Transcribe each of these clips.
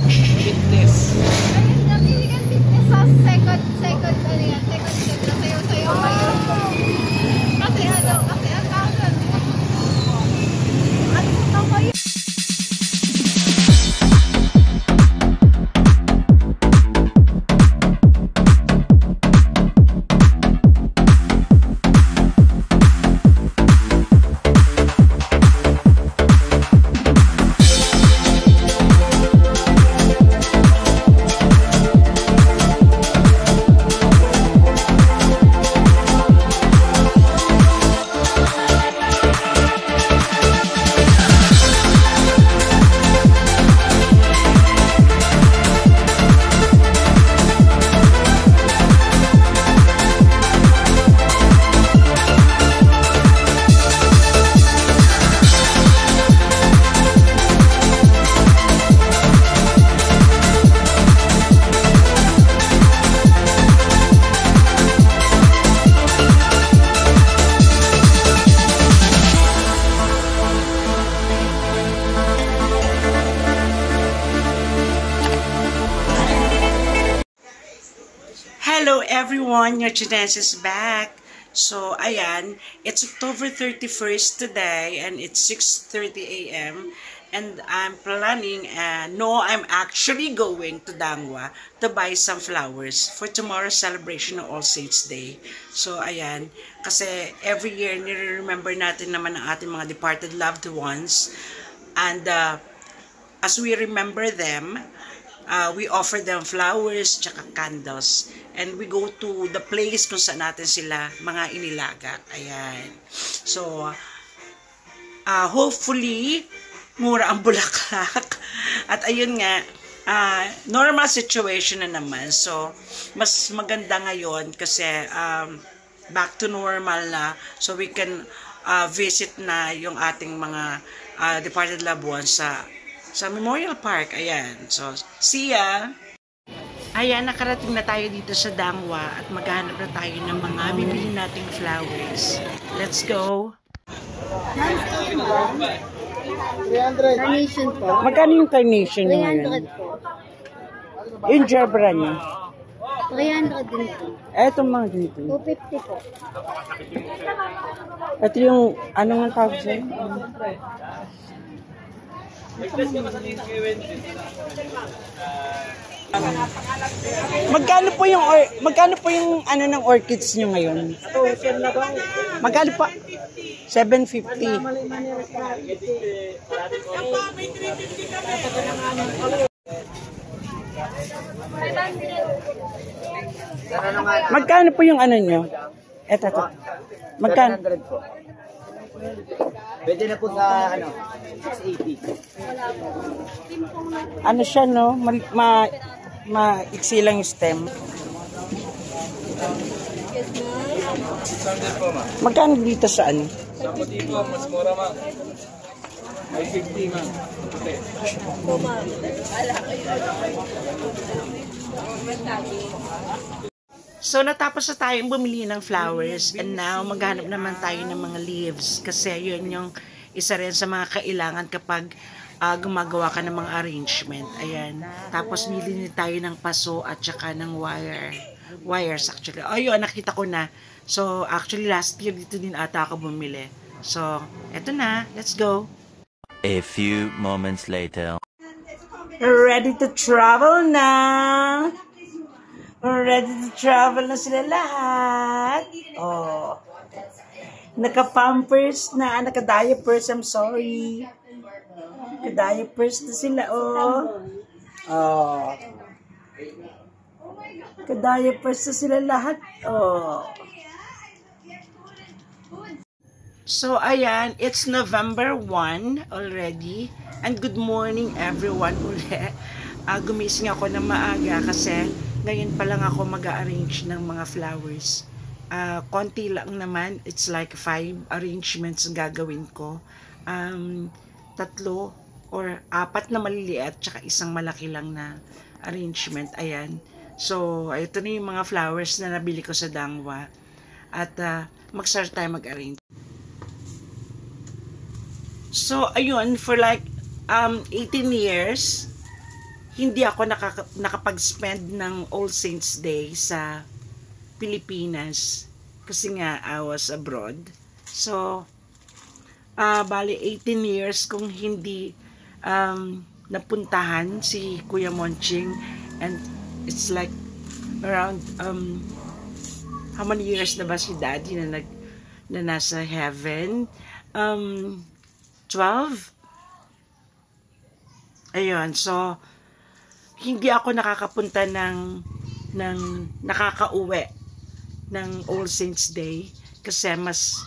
Fitness. Ayun na, piligan fitness sa second, ano yan, second step na sayo-sayo kayo. Kasi ang tawag ano po tawag kayo? Hello everyone, your Chines is back. So, ayan, it's October 31st today and it's 6:30 a.m. and I'm planning, I'm actually going to Dangwa to buy some flowers for tomorrow's celebration of All Saints Day. So, ayan, kasi every year nire-remember natin naman ang ating mga departed loved ones, and as we remember them, we offer them flowers tsaka candles, and we go to the place kung saan natin sila mga inilaga. Ayan. So, hopefully mura ang bulaklak. At ayun nga, normal situation na naman. So, mas maganda ngayon kasi back to normal na. So, we can visit na yung ating mga departed loved ones sa Memorial Park. Ayan. So, see ya! Ayan, nakarating na tayo dito sa Dangwa at maghanap na tayo ng mga bibili nating flowers. Let's go! Carnation po. Magkano yung carnation nyo ngayon? 300 po. Yung jabra niya? 300 din po. Eto mga dito. 250 po. Ito yung, ano nga tawag siya? Magkano po yung ano ng orchids nyo ngayon? Magkano pa? 750. Magkano po yung ano nyo? Eto. Magkano? 700 po. Pwede na po sa 680. Ano siya, no? Maiksi lang yung stem. Magkano dito sa ano? Sa puti po, mas mura ma. May 50 ma. So, natapos na tayong bumili ng flowers, and now maghanap naman tayo ng mga leaves kasi yun yung isa rin sa mga kailangan kapag gumagawa ka ng mga arrangement. Ayan. Tapos bili tayo ng paso at saka ng wires actually. Ayun, nakita ko na. So, actually last year dito din ata ako bumili. So, eto na. Let's go. A few moments later. Ready to travel na! Ready to travel na sila lahat. Oh. Naka-pampers na, naka-diapers, I'm sorry. Naka-diapers na sila, oh. Oh. Naka-diapers na sila lahat, oh. So, ayan, it's November 1 already. And good morning everyone ulit. Gumising ako na maaga kasi ngayon pa lang ako mag-arrange ng mga flowers. Konti lang naman. It's like 5 arrangements ang gagawin ko. 3 or 4 na maliliit tsaka isang malaki lang na arrangement. Ayan. So, ito na yung mga flowers na nabili ko sa Dangwa. At mag-start tayo mag-arrange. So, ayun, for like 18 years, hindi ako nakapag-spend ng All Saints Day sa Pilipinas kasi nga I was abroad. So, bali 18 years kung hindi napuntahan si Kuya Monching, and it's like around how many years na ba si Daddy na nasa heaven? 12? Ayun, so hindi ako nakakapunta ng nakakauwi ng All Saints Day kasi mas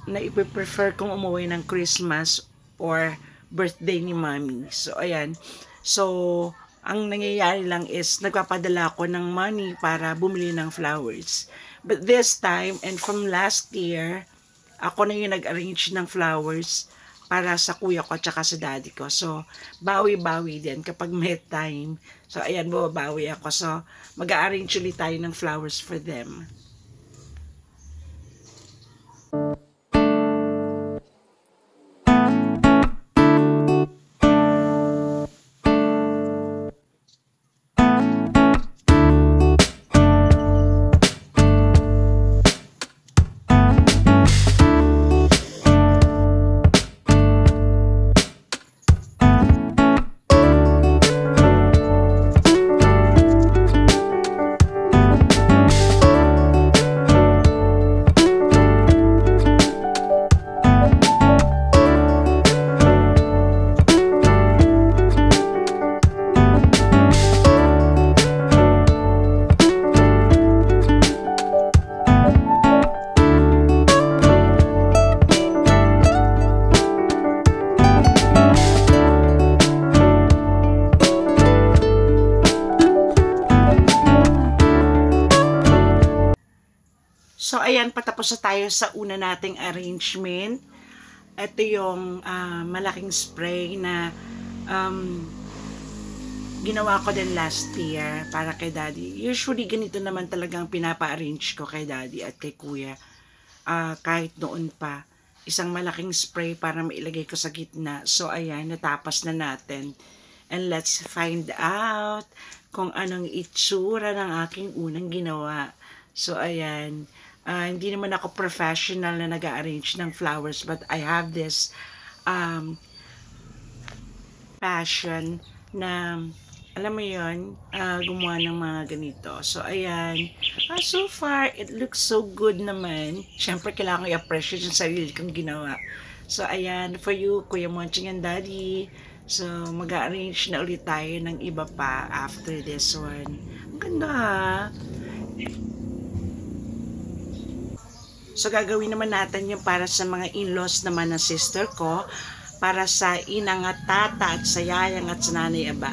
naiprefer kong umuwi ng Christmas or birthday ni Mommy. So ayan, so ang nangyayari lang is nagpapadala ako ng money para bumili ng flowers. But this time, and from last year, ako na yung nag-arrange ng flowers para sa kuya ko at saka sa daddy ko. So, bawi-bawi din kapag may time. So, ayan, bawi ako. So, mag-arrange ulit tayo ng flowers for them. So, ayan, patapos na tayo sa una nating arrangement. Ito yung malaking spray na ginawa ko din last year para kay Daddy. Usually, ganito naman talagang pinapa-arrange ko kay Daddy at kay Kuya. Kahit noon pa, isang malaking spray para mailagay ko sa gitna. So, ayan, natapos na natin. And let's find out kung anong itsura ng aking unang ginawa. So, ayan. Hindi naman ako professional na nag-arrange ng flowers, but I have this passion na, alam mo yun, gumawa ng mga ganito. So, ayan. So far, it looks so good naman. Siyempre, kailangan ko i-appreciate yung sarili kong ginawa. So, ayan, for you, Kuya Monching and Daddy. So, mag-arrange na ulit tayo ng iba pa after this one. Ang ganda, ha? So, gagawin naman natin yung para sa mga in-laws naman ng sister ko, para sa inang at tata at sa yayang at sa nanay aba.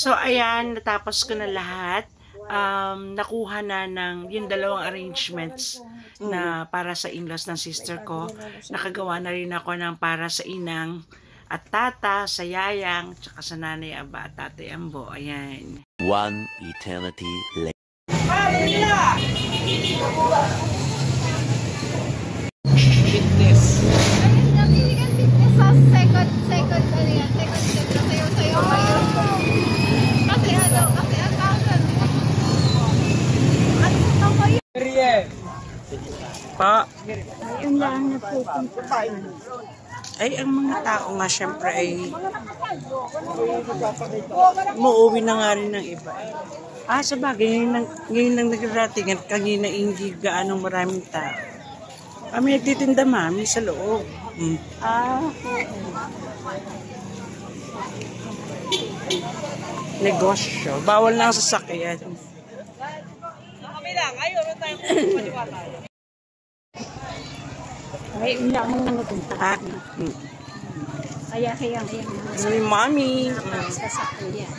So, ayan, natapos ko na lahat. Nakuha na ng yung dalawang arrangements na para sa in-laws ng sister ko. Nakagawa na rin ako ng para sa inang at tata, sa yayang, tsaka sa nanay aba at tatay ambo. Ayan. One eternity later. Fitness. Sa second, ano yan, second step na sayo kayo. Kasi ang thousand. Ano sa tao kayo? Pa. Ayun lang na pupunta. Ay, ang mga tao nga syempre ay muuwi na nga rin ng iba. Sa bagay, ngayon lang nagrarating at kanina hindi gaano maraming tao. Kami nagtitinda, mami, sa loob. Negosyo. Bawal na ang sasakyan. Ay, hindi ako nagunta. Kaya. Si mami. Sasakto yan.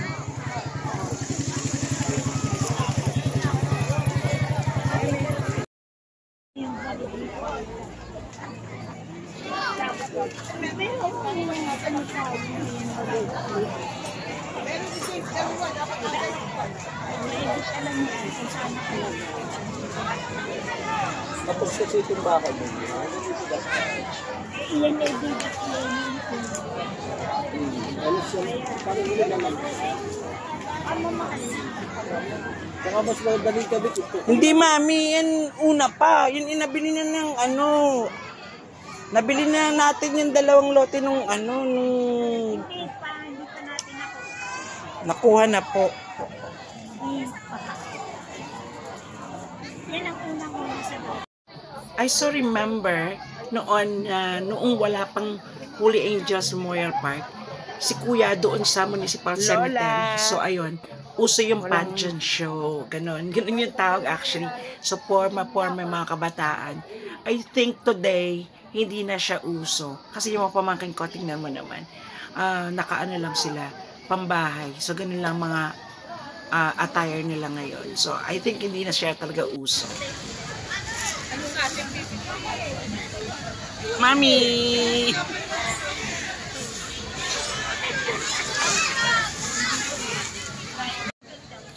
Kapag sa sitong baka mo. Iyan ay bibig Ano siya? Parang hindi naman. Saka mas madaling kabit ito. Hindi, mami. Yan una pa. Yun inabili na ng ano. Nabili na natin yung 2 lote nung ano. Hindi pa natin Nakuha na po. Yan ang unang-una sa loob. I so remember noong wala pang Holy Angels Memorial Park, si Kuya doon sa Municipal Cemetery. So ayun, uso yung pageant show. Ganon yung tawag actually. So forma mga kabataan. I think today, hindi na siya uso. Kasi yung mga pamangkin ko, tingnan mo naman, nakaano lang sila, pambahay. So ganun lang mga attire nila ngayon. So I think hindi na siya talaga uso. Mami!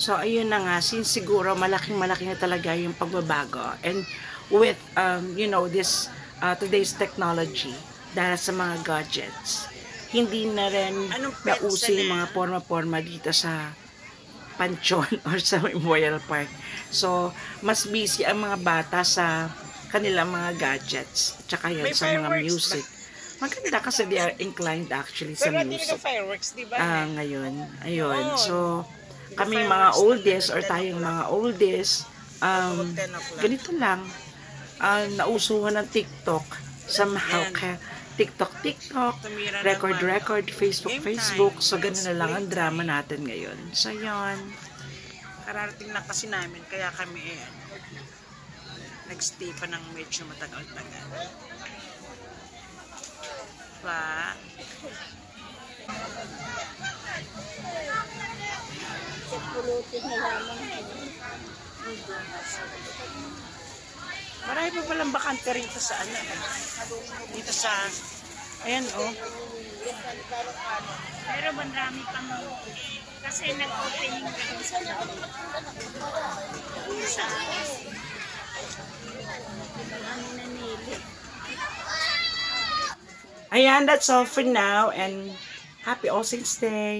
So, ayun na nga. Since siguro malaking-malaki na talaga yung pagbabago. And with, this today's technology, dahil sa mga gadgets, hindi na rin nauso yung mga forma-forma dito sa Panchon or sa Memorial Park. So, mas busy ang mga bata sa kanilang mga gadgets. Tsaka yan sa mga music. Maganda kasi they are inclined actually sa music. Ngayon. Ayun. So, kami mga oldest or tayong mga oldest, ganito lang. Nausuhan ng TikTok. Somehow, TikTok, record, Facebook. So, ganun na lang ang drama natin ngayon. So, yun. Kararating lang kasi namin, kaya kami nagstay pa ng medyo matagal-tagal. Pa. Marami pa palang bakante rito sa dito sa, ayan Pero marami pang kasi nag-opening kami sa Ayan, that's all for now and happy All Saints Day.